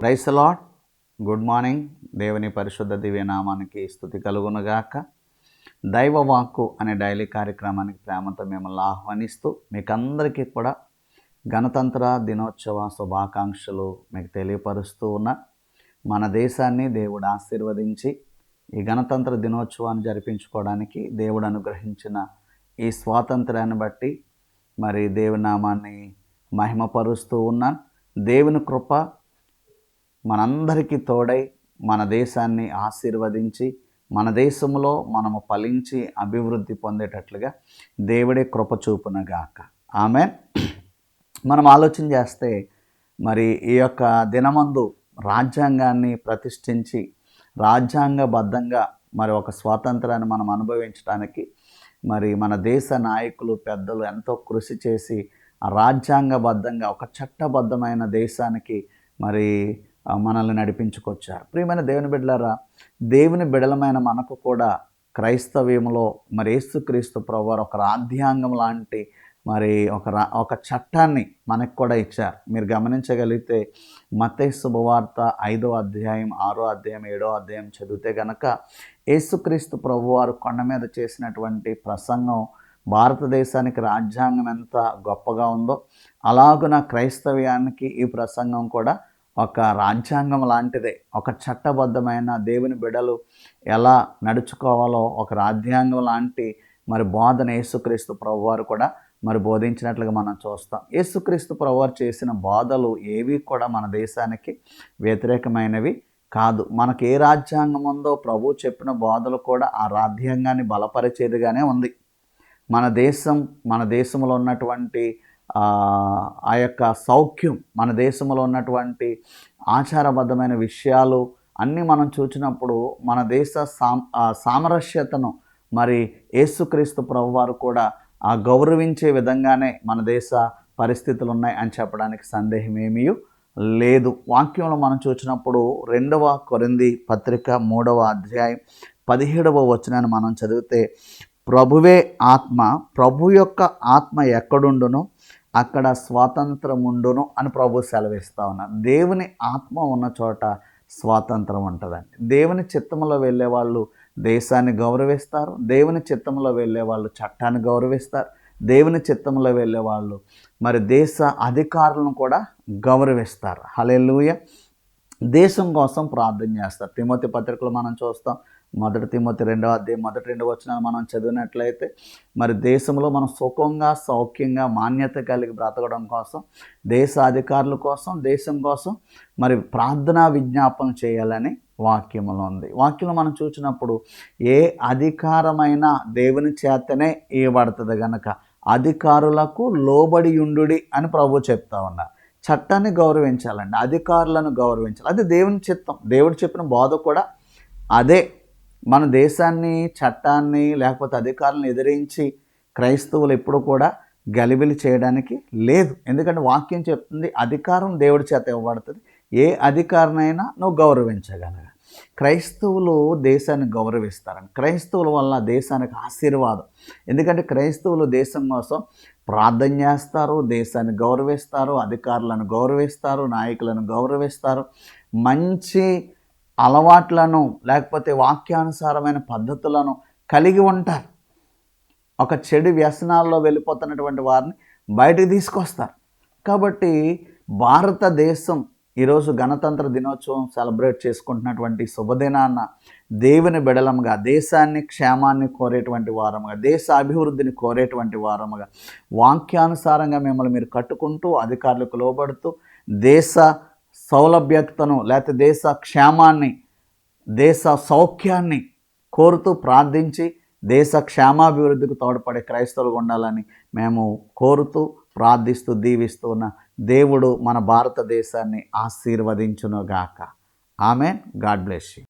Praise the lord. Good morning. దేవుని పరిశుద్ధ దివ్య నామానికి స్తుతి కలుగునుగాక. దైవ వాక్కు అనే డైలీ కార్యక్రమానికి ప్రేమతో మిమ్మల్ని ఆహ్వానిస్తూ మీకందరికీ కూడా గణతంత్ర దినోత్సవ శుభాకాంక్షలు మీకు తెలియపరుస్తూ ఉన్న మన దేశాన్ని దేవుడు ఆశీర్వదించి ఈ గణతంత్ర దినోత్సవాన్ని జరిపించుకోవడానికి దేవుడు అనుగ్రహించిన ఈ స్వాతంత్రాన్ని బట్టి మరి దేవుని నామాన్ని మహిమపరుస్తూ ఉన్నాను. దేవుని కృప మనందరికీ తోడై మన దేశాన్ని ఆశీర్వదించి మన దేశంలో మనము ఫలించి అభివృద్ధి పొందేటట్లుగా దేవుడే కృప చూపునగాక. ఆమేన్. మనం ఆలోచన చేస్తే మరి ఈ యొక్క దినమందు రాజ్యాంగాన్ని ప్రతిష్ఠించి రాజ్యాంగబద్ధంగా మరి ఒక స్వాతంత్రాన్ని మనం అనుభవించడానికి మరి మన దేశ నాయకులు పెద్దలు ఎంతో కృషి చేసి రాజ్యాంగబద్ధంగా ఒక చట్టబద్ధమైన దేశానికి మరి మనల్ని నడిపించుకొచ్చారు. ప్రియమైన దేవుని బిడ్డలారా, దేవుని బిడలమైన మనకు కూడా క్రైస్తవ్యంలో మరి యేసుక్రీస్తు ప్రభువారు ఒక రాజ్యాంగం లాంటి మరి ఒక చట్టాన్ని మనకు కూడా ఇచ్చారు. మీరు గమనించగలిగితే మత్తయి శుభవార్త 5వ అధ్యాయం 6వ అధ్యాయం 7వ అధ్యాయం చదివితే గనక యేసుక్రీస్తు ప్రభువారు కొండ మీద చేసినటువంటి ప్రసంగం భారతదేశానికి రాజ్యాంగం ఎంత గొప్పగా ఉందో అలాగున క్రైస్తవ్యానికి ఈ ప్రసంగం కూడా ఒక రాజ్యాంగం లాంటిదే. ఒక చట్టబద్ధమైన దేవుని బిడలు ఎలా నడుచుకోవాలో ఒక రాజ్యాంగం లాంటి మరి బోధన యేసుక్రీస్తు ప్రభువారు కూడా మరి బోధించినట్లుగా మనం చూస్తాం. యేసుక్రీస్తు ప్రభువారు చేసిన బోధలు ఏవి కూడా మన దేశానికి వ్యతిరేకమైనవి కాదు. మనకు ఏ రాజ్యాంగం ఉందో ప్రభు చెప్పిన బోధలు కూడా ఆ రాజ్యాంగాన్ని బలపరిచేదిగానే ఉంది. మన దేశంలో ఉన్నటువంటి ఆ యొక్క సౌఖ్యం, మన దేశంలో ఉన్నటువంటి ఆచారబద్ధమైన విషయాలు అన్నీ మనం చూసినప్పుడు మన దేశ సామరస్యతను మరి యేసుక్రీస్తు ప్రభువారు కూడా గౌరవించే విధంగానే మన దేశ పరిస్థితులు ఉన్నాయి అని చెప్పడానికి సందేహం ఏమీ లేదు. వాక్యంలో మనం చూసినప్పుడు 2వ కొరింథీ పత్రిక 3వ అధ్యాయం 17వ వచనాన్ని మనం చదివితే, ప్రభువే ఆత్మ, ప్రభు యొక్క ఆత్మ ఎక్కడుండునో అక్కడ స్వాతంత్రం ఉండును అని ప్రభు సెలవిస్తూ ఉన్నారు. దేవుని ఆత్మ ఉన్న చోట స్వాతంత్రం ఉంటుందండి. దేవుని చిత్తంలో వెళ్ళే వాళ్ళు దేశాన్ని గౌరవిస్తారు. దేవుని చిత్తంలో వెళ్ళే వాళ్ళు చట్టాన్ని గౌరవిస్తారు. దేవుని చిత్తంలో వెళ్ళే వాళ్ళు మరి దేశ అధికారులను కూడా గౌరవిస్తారు. హల్లెలూయా. దేశం కోసం ప్రార్థన చేస్తారు. తిమోతి పత్రికలో మనం చూస్తాం. 1 తిమోతి 2వ అధ్యాయం 1-2 వచనాలు మనం చదివినట్లయితే మరి దేశంలో మనం సుఖంగా సౌఖ్యంగా మాన్యత కలిగి బ్రతకడం కోసం దేశ అధికారుల కోసం దేశం కోసం మరి ప్రార్థనా విజ్ఞాపన చేయాలని వాక్యంలో ఉంది. వాక్యంలో మనం చూసినప్పుడు ఏ అధికారమైనా దేవుని చేతనే ఇవ్వబడుతుంది గనక అధికారులకు లోబడి ఉండుడి అని ప్రభు చెప్తా ఉన్నారు. చట్టాన్ని గౌరవించాలండి, అధికారులను గౌరవించాలి. అది దేవుని చిత్తం. దేవుడు చెప్పిన బోధ కూడా అదే. మన దేశాన్ని చట్టాన్ని లేకపోతే అధికారులను ఎదిరించి క్రైస్తవులు ఎప్పుడు కూడా గలిబిలి చేయడానికి లేదు. ఎందుకంటే వాక్యం చెప్తుంది అధికారం దేవుడి చేత ఇవ్వబడుతుంది. ఏ అధికారినైనా నువ్వు గౌరవించగలగా. క్రైస్తవులు దేశాన్ని గౌరవిస్తారని, క్రైస్తవుల వల్ల దేశానికి ఆశీర్వాదం. ఎందుకంటే క్రైస్తవులు దేశం కోసం ప్రార్థన చేస్తారు, దేశాన్ని గౌరవిస్తారు, అధికారులను గౌరవిస్తారు, నాయకులను గౌరవిస్తారు, మంచి అలవాట్లను లేకపోతే వాక్యానుసారమైన పద్ధతులను కలిగి ఉంటారు. ఒక చెడు వ్యసనాల్లో వెళ్ళిపోతున్నటువంటి వారిని బయటికి తీసుకొస్తారు. కాబట్టి భారతదేశం ఈరోజు గణతంత్ర దినోత్సవం సెలబ్రేట్ చేసుకుంటున్నటువంటి శుభదినాన్న దేవుని బిడలముగా, దేశాన్ని క్షేమాన్ని కోరేటువంటి వారముగా, దేశ అభివృద్ధిని కోరేటువంటి వారముగా వాక్యానుసారంగా మిమ్మల్ని మీరు కట్టుకుంటూ అధికారులకు లోబడుతూ దేశ సౌలభ్యతను లేకపోతే దేశ క్షేమాన్ని దేశ సౌఖ్యాన్ని కోరుతూ ప్రార్థించి దేశ క్షేమాభివృద్ధికి తోడ్పడే క్రైస్తవులుగా ఉండాలని మేము కోరుతూ ప్రార్థిస్తూ దీవిస్తూ ఉన్న దేవుడు మన భారతదేశాన్ని ఆశీర్వదించునుగాక. ఆమేన్. God bless you.